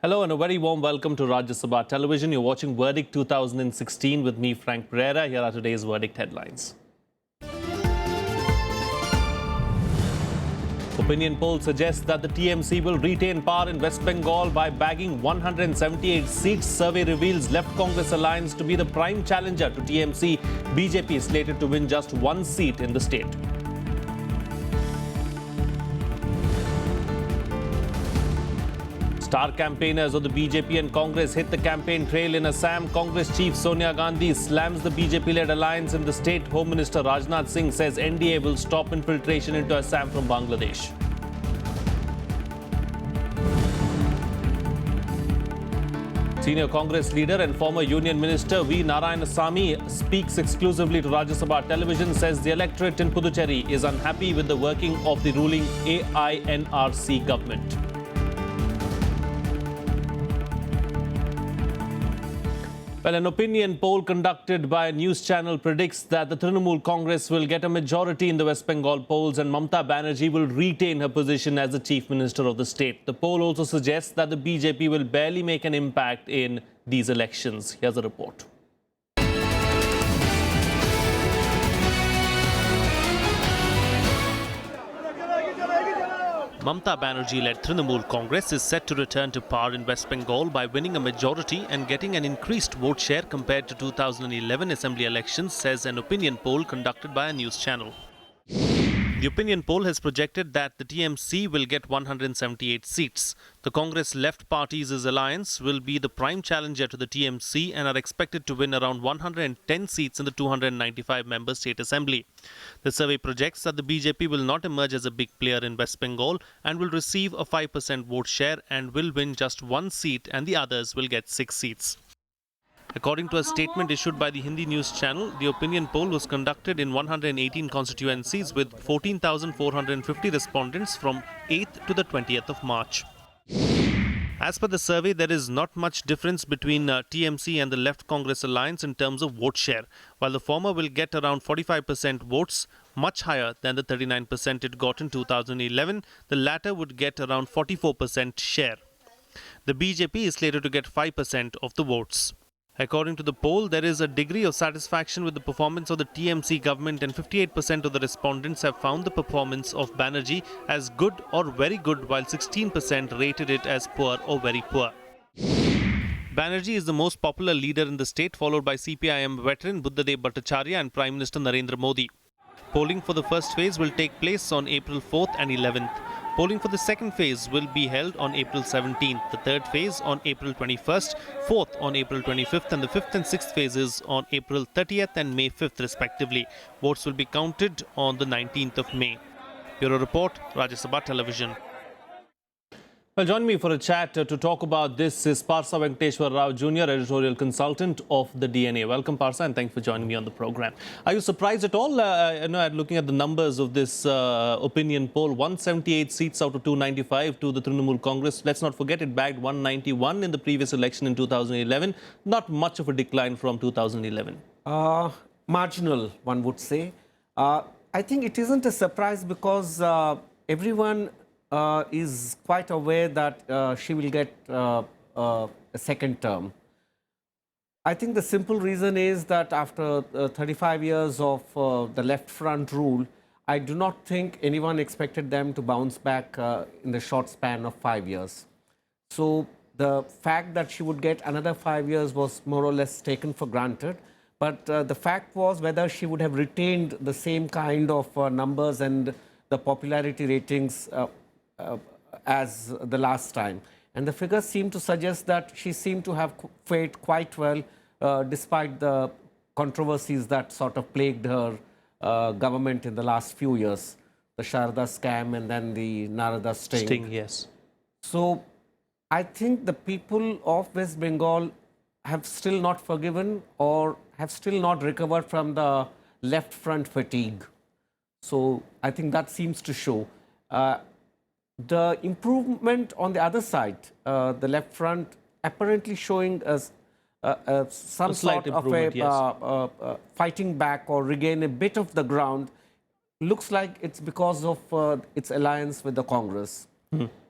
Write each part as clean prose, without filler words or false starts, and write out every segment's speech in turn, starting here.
Hello and a very warm welcome to Rajya Sabha Television. You're watching Verdict 2016 with me, Frank Pereira. Here are today's Verdict headlines. Opinion poll suggests that the TMC will retain power in West Bengal by bagging 178 seats. Survey reveals Left Congress alliance to be the prime challenger to TMC. BJP is slated to win just one seat in the state. Star campaigners of the BJP and Congress hit the campaign trail in Assam. Congress chief Sonia Gandhi slams the BJP-led alliance in the state. Home Minister Rajnath Singh says NDA will stop infiltration into Assam from Bangladesh. Senior Congress leader and former Union Minister V. Narayanasamy speaks exclusively to Rajya Sabha Television, says the electorate in Puducherry is unhappy with the working of the ruling AINRC government. Well, an opinion poll conducted by a news channel predicts that the Trinamool Congress will get a majority in the West Bengal polls and Mamata Banerjee will retain her position as the Chief Minister of the state. The poll also suggests that the BJP will barely make an impact in these elections. Here's a report. Mamata Banerjee-led Trinamool Congress is set to return to power in West Bengal by winning a majority and getting an increased vote share compared to 2011 assembly elections, says an opinion poll conducted by a news channel. The opinion poll has projected that the TMC will get 178 seats. The Congress left parties' alliance will be the prime challenger to the TMC and are expected to win around 110 seats in the 295-member state assembly. The survey projects that the BJP will not emerge as a big player in West Bengal and will receive a 5% vote share and will win just one seat, and the others will get 6 seats. According to a statement issued by the Hindi news channel, the opinion poll was conducted in 118 constituencies with 14,450 respondents from 8th to the 20th of March. As per the survey, there is not much difference between TMC and the Left Congress alliance in terms of vote share. While the former will get around 45% votes, much higher than the 39% it got in 2011, the latter would get around 44% share. The BJP is slated to get 5% of the votes. According to the poll, there is a degree of satisfaction with the performance of the TMC government, and 58% of the respondents have found the performance of Banerjee as good or very good, while 16% rated it as poor or very poor. Banerjee is the most popular leader in the state, followed by CPIM veteran Buddhadev Bhattacharya and Prime Minister Narendra Modi. Polling for the first phase will take place on April 4th and 11th. Polling for the second phase will be held on April 17th, the third phase on April 21st, fourth on April 25th, and the fifth and sixth phases on April 30th and May 5th respectively. Votes will be counted on the 19th of May. Bureau Report, Rajya Sabha Television. Well, join me for a chat to talk about this is Parsa Venkateshwar Rao Jr., editorial consultant of the DNA. Welcome, Parsa, and thanks for joining me on the program. Are you surprised at all, looking at the numbers of this opinion poll? 178 seats out of 295 to the Trinamool Congress. Let's not forget it bagged 191 in the previous election in 2011. Not much of a decline from 2011. Marginal, one would say. I think it isn't a surprise because everyone is quite aware that she will get a second term. I think the simple reason is that after 35 years of the left front rule, I do not think anyone expected them to bounce back in the short span of 5 years. So the fact that she would get another 5 years was more or less taken for granted. But the fact was whether she would have retained the same kind of numbers and the popularity ratings as the last time. And the figures seem to suggest that she seemed to have fared quite well despite the controversies that sort of plagued her government in the last few years. The Sharda scam and then the Narada sting. Yes. So I think the people of West Bengal have still not forgiven or have still not recovered from the left front fatigue. So I think that seems to show. The improvement on the other side, the left front apparently showing us some sort of a fighting back or regain a bit of the ground, looks like it's because of its alliance with the Congress.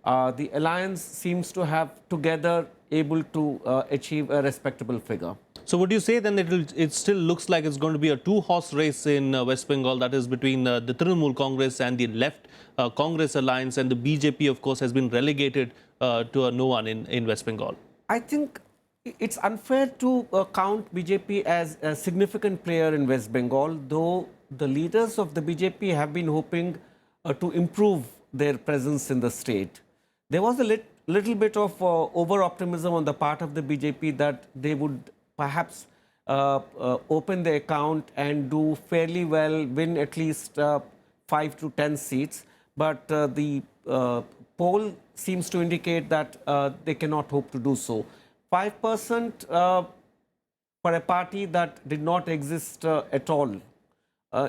the alliance seems to have together able to achieve a respectable figure. So would you say then it still looks like it's going to be a two-horse race in West Bengal, that is between the Trinamool Congress and the left Congress alliance, and the BJP, of course, has been relegated to a no one in West Bengal? I think it's unfair to count BJP as a significant player in West Bengal, though the leaders of the BJP have been hoping to improve their presence in the state. There was a little bit of over-optimism on the part of the BJP that they would perhaps open the account and do fairly well, win at least 5 to 10 seats. But the poll seems to indicate that they cannot hope to do so. 5% for a party that did not exist at all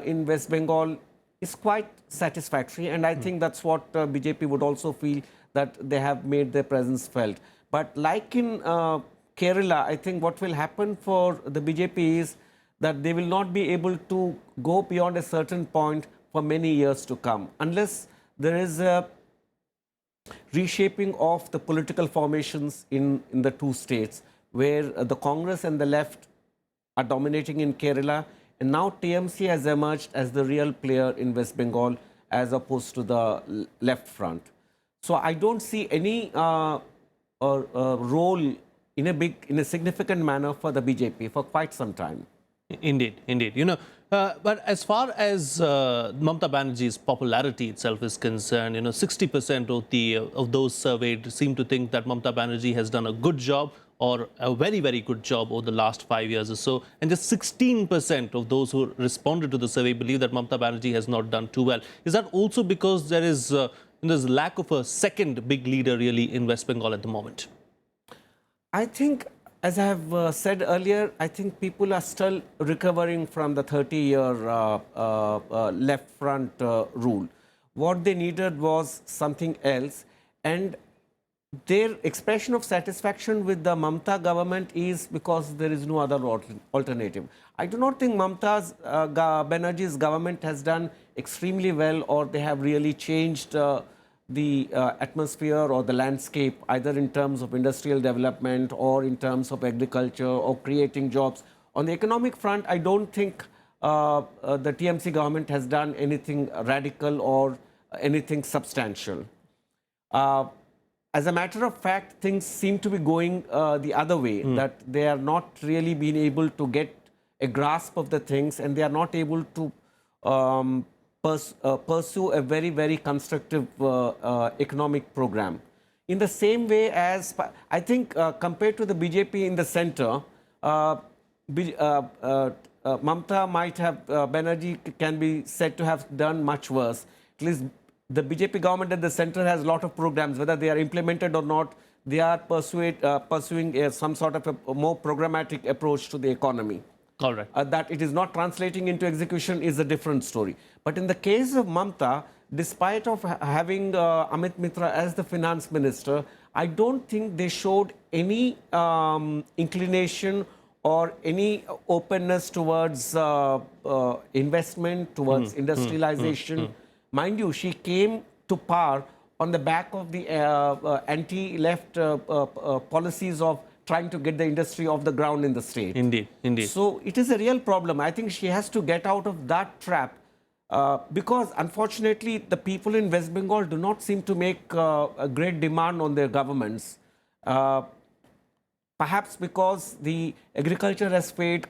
in West Bengal is quite satisfactory, and I think that's what BJP would also feel, that they have made their presence felt. But like in Kerala, I think what will happen for the BJP is that they will not be able to go beyond a certain point for many years to come, unless there is a reshaping of the political formations in the two states, where the Congress and the left are dominating in Kerala, and now TMC has emerged as the real player in West Bengal as opposed to the left front. So I don't see any role in a significant manner for the BJP for quite some time. Indeed, indeed. But as far as Mamata Banerjee's popularity itself is concerned, 60% of those surveyed seem to think that Mamata Banerjee has done a good job, or a very, very good job over the last 5 years or so. And just 16% of those who responded to the survey believe that Mamata Banerjee has not done too well. Is that also because there's lack of a second big leader really in West Bengal at the moment? I think, as I have said earlier, I think people are still recovering from the 30-year left front rule. What they needed was something else, and their expression of satisfaction with the Mamata government is because there is no other alternative. I do not think Mamata Banerjee's government has done extremely well, or they have really changed the atmosphere or the landscape, either in terms of industrial development or in terms of agriculture or creating jobs. On the economic front, I don't think the TMC government has done anything radical or anything substantial. As a matter of fact, things seem to be going the other way, that they are not really being able to get a grasp of the things, and they are not able to pursue a very, very constructive economic program. In the same way as, I think, compared to the BJP in the center, Mamata might have, Banerjee can be said to have done much worse. At least the BJP government at the center has a lot of programs, whether they are implemented or not. They are pursuing some sort of a more programmatic approach to the economy. All right. That it is not translating into execution is a different story. But in the case of Mamata, despite of having Amit Mitra as the finance minister, I don't think they showed any inclination or any openness towards investment, towards industrialization. Mind you, she came to power on the back of the anti-left policies of trying to get the industry off the ground in the state. Indeed, indeed. So it is a real problem. I think she has to get out of that trap because, unfortunately, the people in West Bengal do not seem to make a great demand on their governments. Perhaps because the agriculture has fared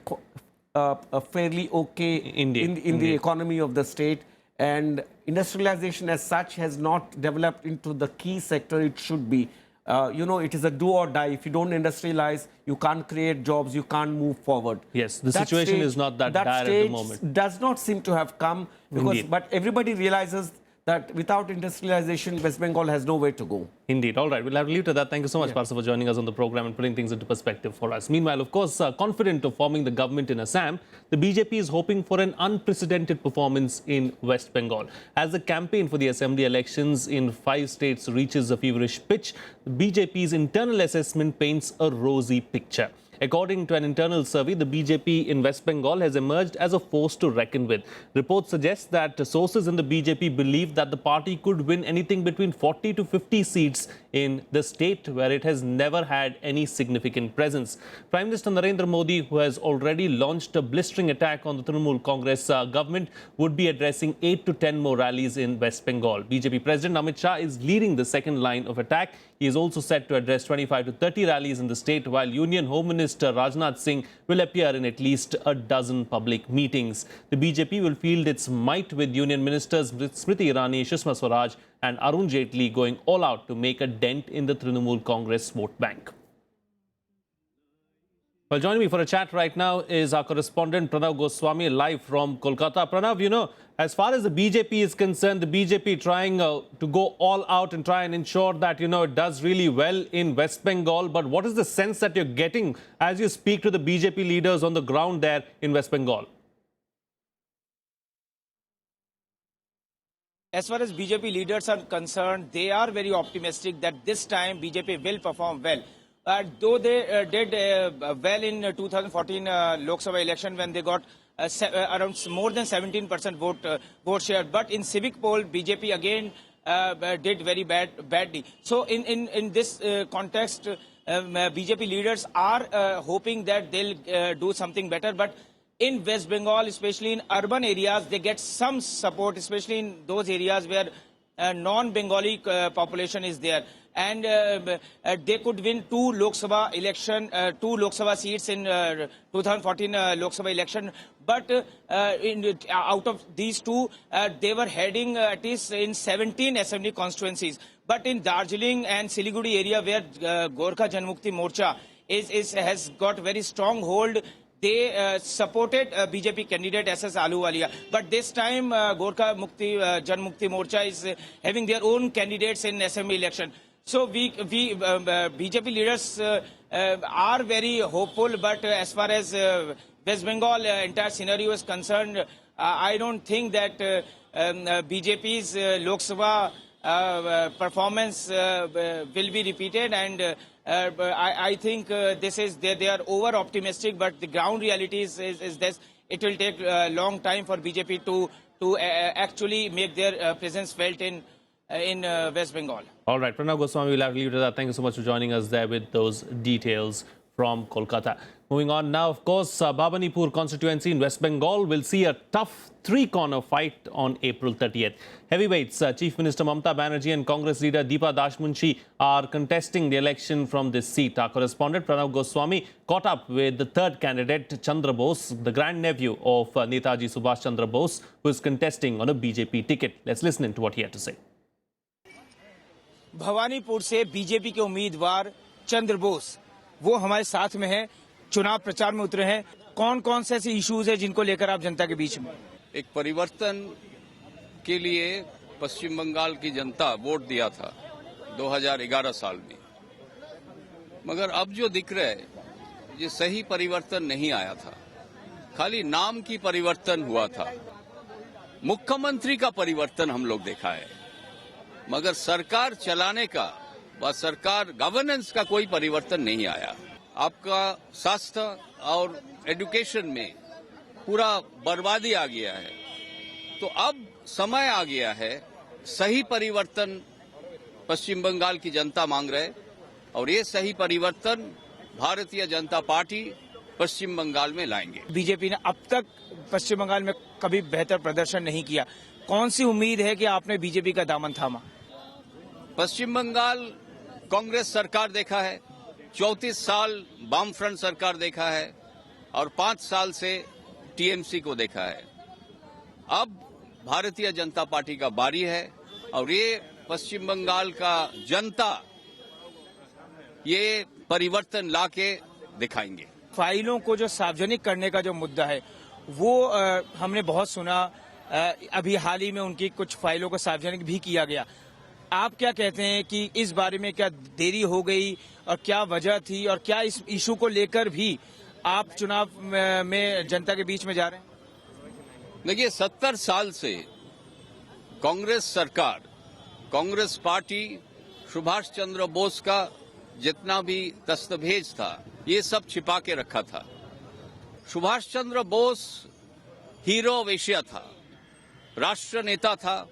fairly okay in the economy of the state, and industrialization as such has not developed into the key sector it should be. It is a do or die. If you don't industrialize, you can't create jobs, you can't move forward. Yes, the situation is not that dire at the moment. That does not seem to have come, because, but everybody realizes that without industrialization, West Bengal has nowhere to go. Indeed. All right. We'll have to leave to that. Thank you so much, Parsa, for joining us on the program and putting things into perspective for us. Meanwhile, of course, confident of forming the government in Assam, the BJP is hoping for an unprecedented performance in West Bengal. As the campaign for the assembly elections in 5 states reaches a feverish pitch, the BJP's internal assessment paints a rosy picture. According to an internal survey, the BJP in West Bengal has emerged as a force to reckon with. Reports suggest that sources in the BJP believe that the party could win anything between 40 to 50 seats in the state where it has never had any significant presence. Prime Minister Narendra Modi, who has already launched a blistering attack on the Trinamool Congress government, would be addressing 8 to 10 more rallies in West Bengal. BJP President Amit Shah is leading the second line of attack. He is also set to address 25 to 30 rallies in the state, while Union Home Minister Rajnath Singh will appear in at least a dozen public meetings. The BJP will field its might with Union Ministers Smriti Irani, Sushma Swaraj and Arun Jaitley going all out to make a dent in the Trinamool Congress vote bank. Well, joining me for a chat right now is our correspondent Pranav Goswami, live from Kolkata. Pranav, as far as the BJP is concerned, the BJP trying to go all out and try and ensure that, it does really well in West Bengal. But what is the sense that you're getting as you speak to the BJP leaders on the ground there in West Bengal? As far as BJP leaders are concerned, they are very optimistic that this time BJP will perform well. Though they did well in 2014 Lok Sabha election when they got around more than 17% vote share, but in civic poll BJP again did very badly. So in this context, BJP leaders are hoping that they'll do something better. But in West Bengal, especially in urban areas, they get some support, especially in those areas where non-Bengali population is there. And they could win two Lok Sabha seats in 2014 Lok Sabha election. But out of these two, they were heading at least in 17 assembly constituencies. But in Darjeeling and Siliguri area, where Gorkha Janmukti Morcha has got very strong hold, they supported BJP candidate SS Ahluwalia. But this time, Gorkha Janmukti Morcha is having their own candidates in assembly election. So BJP leaders are very hopeful, but as far as West Bengal entire scenario is concerned, I don't think that BJP's Lok Sabha performance will be repeated, and I think they are over optimistic, but the ground reality is this: it will take a long time for BJP to actually make their presence felt in West Bengal. All right, Pranav Goswami, we'll have to leave it at that. Thank you so much for joining us there with those details from Kolkata. Moving on now, of course, Bhabanipur constituency in West Bengal will see a tough three-corner fight on April 30th. Heavyweights Chief Minister Mamata Banerjee and Congress leader Deepa Dashmunshi are contesting the election from this seat. Our correspondent Pranav Goswami caught up with the third candidate, Chandra Bose, the grandnephew of Netaji Subhash Chandra Bose, who is contesting on a BJP ticket. Let's listen in to what he had to say. Bhawanipur से BJP के उम्मीदवार चंद्र बोस वो हमारे साथ में हैं, चुनाव प्रचार में उतरे हैं। कौन कौन से ऐसे इश्यूज हैं जिनको लेकर आप जनता के बीच में? एक परिवर्तन के लिए पश्चिम बंगाल की जनता वोट दिया था 2011 साल में, मगर अब जो दिख रहा है ये सही परिवर्तन नहीं आया था, खाली नाम की परिवर्तन हुआ था। मुख्यमंत्री का परिवर्तन हम लोग देखा है, मगर सरकार चलाने का व सरकार गवर्नेंस का कोई परिवर्तन नहीं आया। आपका स्वास्थ्य और एजुकेशन में पूरा बर्बादी आ गया है। तो अब समय आ गया है, सही परिवर्तन पश्चिम बंगाल की जनता मांग रहे, और ये सही परिवर्तन भारतीय जनता पार्टी पश्चिम बंगाल में लाएंगे। बीजेपी ने अब तक पश्चिम बंगाल में कभी बेहतर प्रदर्शन नहीं किया, कौन सी उम्मीद है कि आपने बीजेपी का दामन थामा? पश्चिम बंगाल कांग्रेस सरकार देखा है, 34 साल वामफ्रंट सरकार देखा है, और 5 साल से टीएमसी को देखा है। अब भारतीय जनता पार्टी का बारी है, और ये पश्चिम बंगाल का जनता ये परिवर्तन लाके दिखाएंगे। फाइलों को जो सार्वजनिक करने का जो मुद्दा है वो हमने बहुत सुना, अभी हाल ही में उनकी कुछ फाइलों को सार्वजनिक भी किया गया। आप क्या कहते हैं कि इस बारे में क्या देरी हो गई और क्या वजह थी, और क्या इस इशू को लेकर भी आप चुनाव में जनता के बीच में जा रहे हैं? देखिए, 70 साल से कांग्रेस सरकार, कांग्रेस पार्टी सुभाष चंद्र बोस का जितना भी दस्तावेज था ये सब छिपा के रखा था। Subhash Chandra Bose hero of Asia था, राष्ट्र नेता था,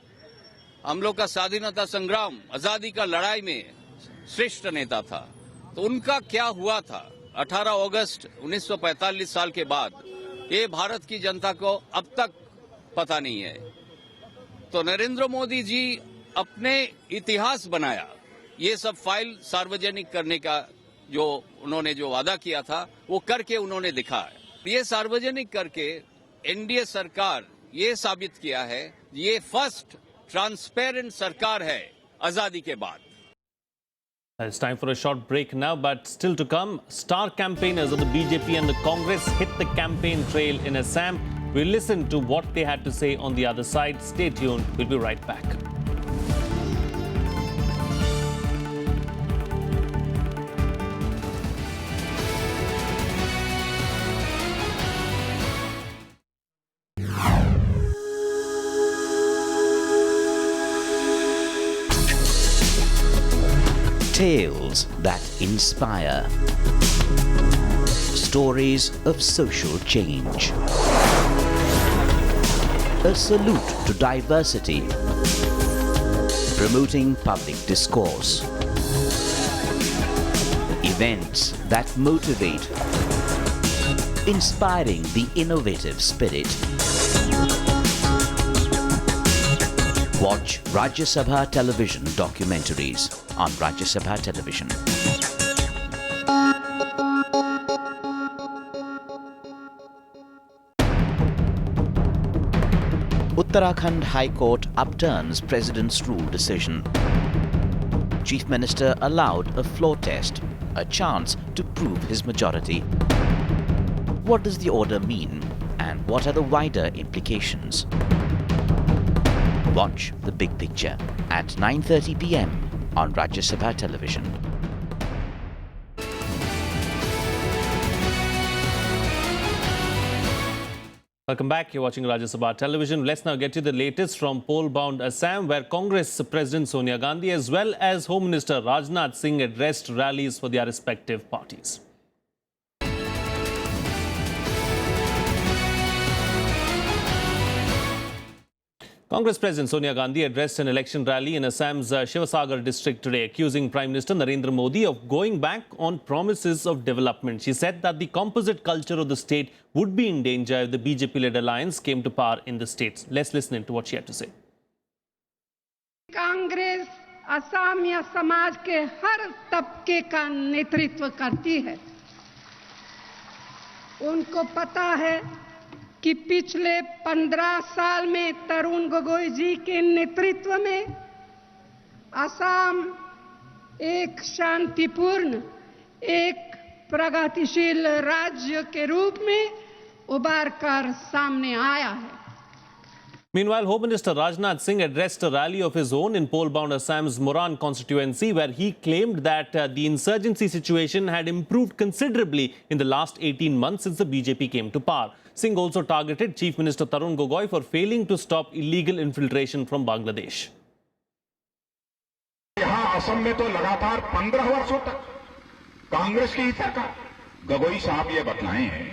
हम लोग का स्वाधीनता संग्राम, आजादी का लड़ाई में श्रेष्ठ नेता था। तो उनका क्या हुआ था 18 अगस्त 1945 साल के बाद, ये भारत की जनता को अब तक पता नहीं है। तो नरेंद्र मोदी जी अपने इतिहास बनाया, ये सब फाइल सार्वजनिक करने का जो उन्होंने जो वादा किया था वो करके उन्होंने दिखाया। ये सार्वजनिक करके एनडीए सरकार ये साबित किया है ये फर्स्ट ट्रांसपेरेंट सरकार है आजादी के बाद। It's time for a short break now, but still to come, star campaigners of the BJP and the Congress hit the campaign trail in Assam. We'll listen to what they had to say on the other side. Stay tuned. We'll be right back. Tales that inspire. Stories of social change. A salute to diversity. Promoting public discourse. Events that motivate. Inspiring the innovative spirit. Watch Rajya Sabha television documentaries on Rajya Sabha television. Uttarakhand High Court upturns President's rule decision. Chief Minister allowed a floor test, a chance to prove his majority. What does the order mean, and what are the wider implications? Watch the big picture at 9:30 p.m. on Rajya Sabha television. Welcome back. You're watching Rajya Sabha television. Let's now get to the latest from poll-bound Assam, where Congress President Sonia Gandhi as well as Home Minister Rajnath Singh addressed rallies for their respective parties. Congress President Sonia Gandhi addressed an election rally in Assam's Shivasagar district today, accusing Prime Minister Narendra Modi of going back on promises of development. She said that the composite culture of the state would be in danger if the BJP-led alliance came to power in the states. Let's listen in to what she had to say. Congress Asamiya समाज के हर तबके का नेतृत्व करती है। उनको पता है कि पिछले 15 साल में तरुण गोगोई जी के नेतृत्व में असम एक शांतिपूर्ण, एक प्रगतिशील राज्य के रूप में उभर कर सामने आया है। Meanwhile, Home Minister Rajnath Singh addressed a rally of his own in poll-bound Assam's Moran constituency, where he claimed that the insurgency situation had improved considerably in the last 18 months since the BJP came to power. Singh also targeted Chief Minister Tarun Gogoi for failing to stop illegal infiltration from Bangladesh. यहाँ असम में तो लगातार 15 वर्षों तक कांग्रेस की ही सरकार, गोगोई साहब ये बतलाए हैं,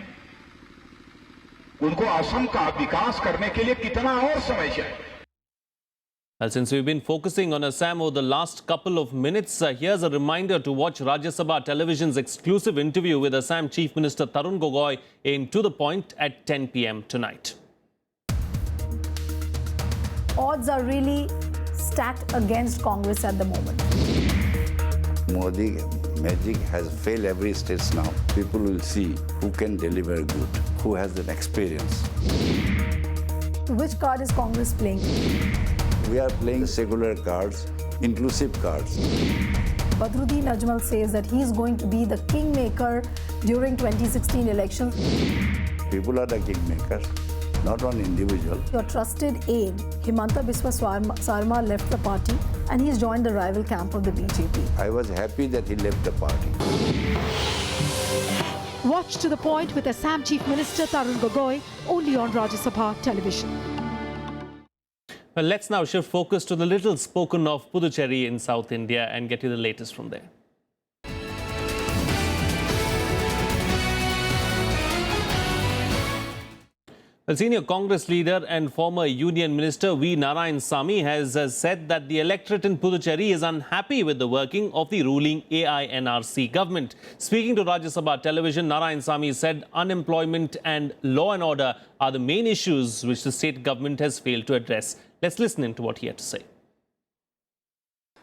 उनको असम का विकास करने के लिए कितना और समय चाहिए। Well, since we've been focusing on Assam over the last couple of minutes, here's a reminder to watch Rajya Sabha television's exclusive interview with Assam Chief Minister Tarun Gogoi in To The Point at 10 p.m. tonight. Odds are really stacked against Congress at the moment. Modi magic has failed every stage now. People will see who can deliver good, who has an experience. Which card is Congress playing? We are playing secular cards, inclusive cards. Badruddin Ajmal says that he is going to be the kingmaker during 2016 elections. People are the kingmakers, not one individual. Your trusted aide, Himanta Biswa Sarma, left the party and he's joined the rival camp of the BJP. I was happy that he left the party. Watch To The Point with Assam Chief Minister Tarun Gogoi only on Rajya Sabha television. Well, let's now shift focus to the little spoken of Puducherry in South India and get you the latest from there. A senior Congress leader and former Union Minister V. Narayanasamy has said that the electorate in Puducherry is unhappy with the working of the ruling AINRC government. Speaking to Rajya Sabha television, Narayanasamy said unemployment and law and order are the main issues which the state government has failed to address. Let's listen in to what he had to say.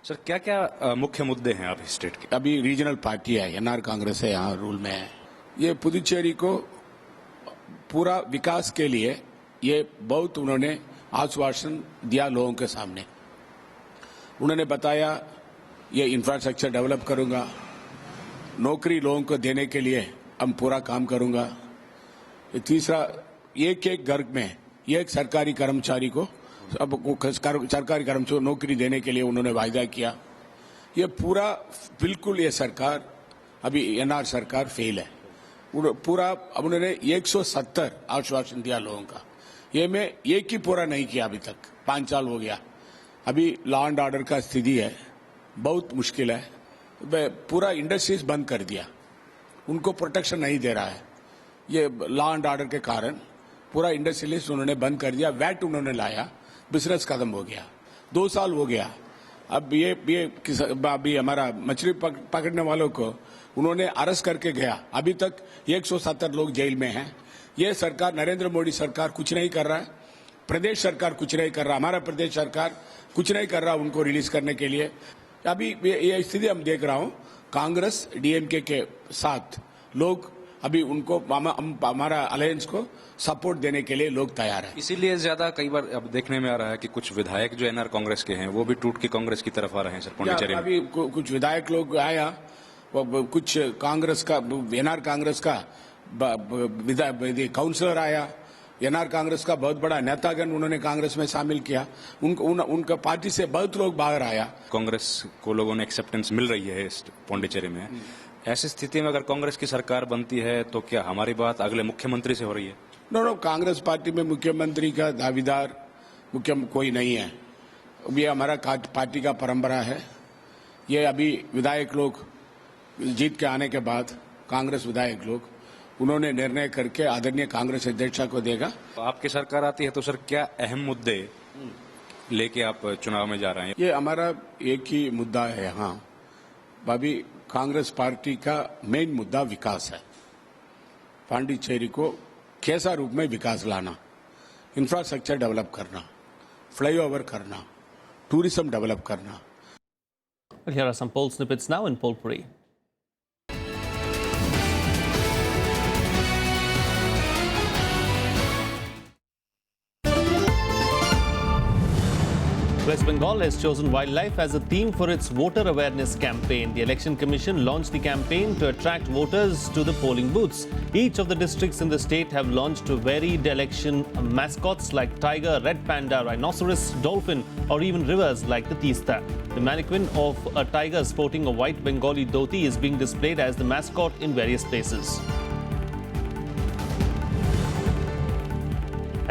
Sir क्या क्या मुख्य मुद्दे हैं आप state के? अभी regional party है, NR Congress है, यहाँ रूल में है। ये पुदुचेरी को पूरा विकास के लिए ये बहुत उन्होंने आश्वासन दिया लोगों के सामने। उन्होंने बताया ये इंफ्रास्ट्रक्चर डेवलप करूंगा, नौकरी लोगों को देने के लिए हम पूरा काम करूंगा। तीसरा, एक एक घर में एक सरकारी कर्मचारी को सरकारी कर्मचारी नौकरी देने के लिए उन्होंने वायदा किया। ये पूरा बिल्कुल ये सरकार अभी एनआर सरकार फेल है। पूरा अब उन्होंने 170 आश्वासन दिया लोगों का, ये मैं एक ही पूरा नहीं किया अभी तक। 5 साल हो गया। अभी लॉ एंड ऑर्डर का स्थिति है, बहुत मुश्किल है। पूरा इंडस्ट्रीज बंद कर दिया, उनको प्रोटेक्शन नहीं दे रहा है। ये लॉ एंड ऑर्डर के कारण पूरा इंडस्ट्रियलिस्ट उन्होंने बंद कर दिया। वैट उन्होंने लाया, बिजनेस खत्म हो गया। 2 साल हो गया। अब ये अभी हमारा मछली पकड़ने वालों को उन्होंने अरेस्ट करके गया। अभी तक 170 लोग जेल में हैं। ये सरकार, नरेंद्र मोदी सरकार कुछ नहीं कर रहा है। प्रदेश सरकार कुछ नहीं कर रहा, हमारा प्रदेश सरकार कुछ नहीं कर रहा उनको रिलीज करने के लिए। अभी ये स्थिति हम देख रहा हूं, कांग्रेस डीएमके के साथ लोग अभी उनको हमारा अलायंस को सपोर्ट देने के लिए लोग तैयार हैं। इसीलिए ज्यादा कई बार अब देखने में आ रहा है कि कुछ विधायक जो एनआर कांग्रेस के हैं वो भी टूट के कांग्रेस की तरफ आ रहे हैं सर पुडुचेरी में। अभी कुछ विधायक लोग आया, कुछ कांग्रेस का एनआर कांग्रेस का काउंसलर आया, एनआर कांग्रेस का बहुत बड़ा नेतागण उन्होंने कांग्रेस में शामिल किया। उनका पार्टी से बहुत लोग बाहर आया। कांग्रेस को लोगों ने एक्सेप्टेंस मिल रही है इस पुडुचेरी में। ऐसी स्थिति में अगर कांग्रेस की सरकार बनती है तो क्या हमारी बात अगले मुख्यमंत्री से हो रही है? नो, कांग्रेस पार्टी में मुख्यमंत्री का दावेदार कोई नहीं है। ये हमारा पार्टी का परंपरा है। ये अभी विधायक लोग जीत के आने के बाद कांग्रेस विधायक लोग उन्होंने निर्णय करके आदरणीय कांग्रेस अध्यक्ष को देगा। आपकी सरकार आती है तो सर क्या अहम मुद्दे लेके आप चुनाव में जा रहे हैं? ये हमारा एक ही मुद्दा है यहाँ। अभी कांग्रेस पार्टी का मेन मुद्दा विकास है। पांडिचेरी को कैसा रूप में विकास लाना, इंफ्रास्ट्रक्चर डेवलप करना, फ्लाईओवर करना, टूरिज्म डेवलप करना। Well, here are some poll snippets now in Polpuri. West Bengal has chosen wildlife as a theme for its voter awareness campaign. The Election Commission launched the campaign to attract voters to the polling booths. Each of the districts in the state have launched varied election mascots like tiger, red panda, rhinoceros, dolphin, or even rivers like the Teesta. The mannequin of a tiger sporting a white Bengali dhoti is being displayed as the mascot in various places.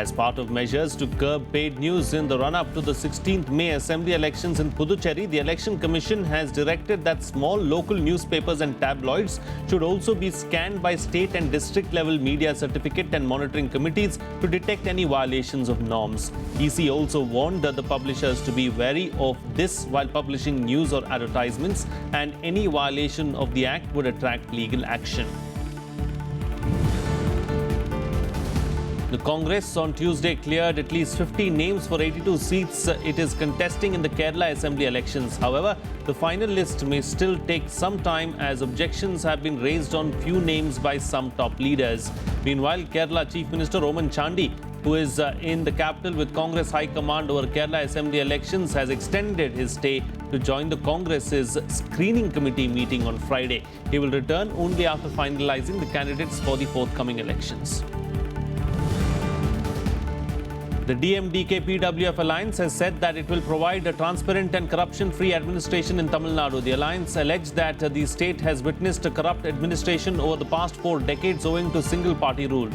As part of measures to curb paid news in the run-up to the 16th May Assembly elections in Puducherry, the Election Commission has directed that small local newspapers and tabloids should also be scanned by state and district level media certificate and monitoring committees to detect any violations of norms. EC also warned the publishers to be wary of this while publishing news or advertisements, and any violation of the act would attract legal action. The Congress on Tuesday cleared at least 50 names for 82 seats it is contesting in the Kerala Assembly elections. However, the final list may still take some time as objections have been raised on few names by some top leaders. Meanwhile, Kerala Chief Minister Oman Chandi, who is in the capital with Congress High Command over Kerala Assembly elections, has extended his stay to join the Congress's screening committee meeting on Friday. He will return only after finalizing the candidates for the forthcoming elections. The DMDK-PWF alliance has said that it will provide a transparent and corruption-free administration in Tamil Nadu. The alliance alleged that the state has witnessed a corrupt administration over the past 4 decades owing to single-party rule.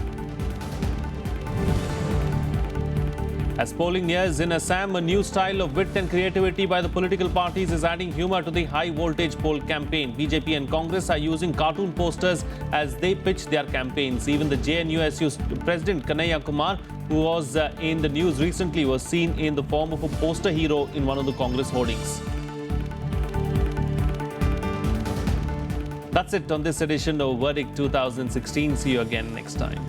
As polling nears in Assam, a new style of wit and creativity by the political parties is adding humour to the high-voltage poll campaign. BJP and Congress are using cartoon posters as they pitch their campaigns. Even the JNUSU's President Kanhaiya Kumar, who was in the news recently, was seen in the form of a poster hero in one of the Congress hoardings. That's it on this edition of Verdict 2016. See you again next time.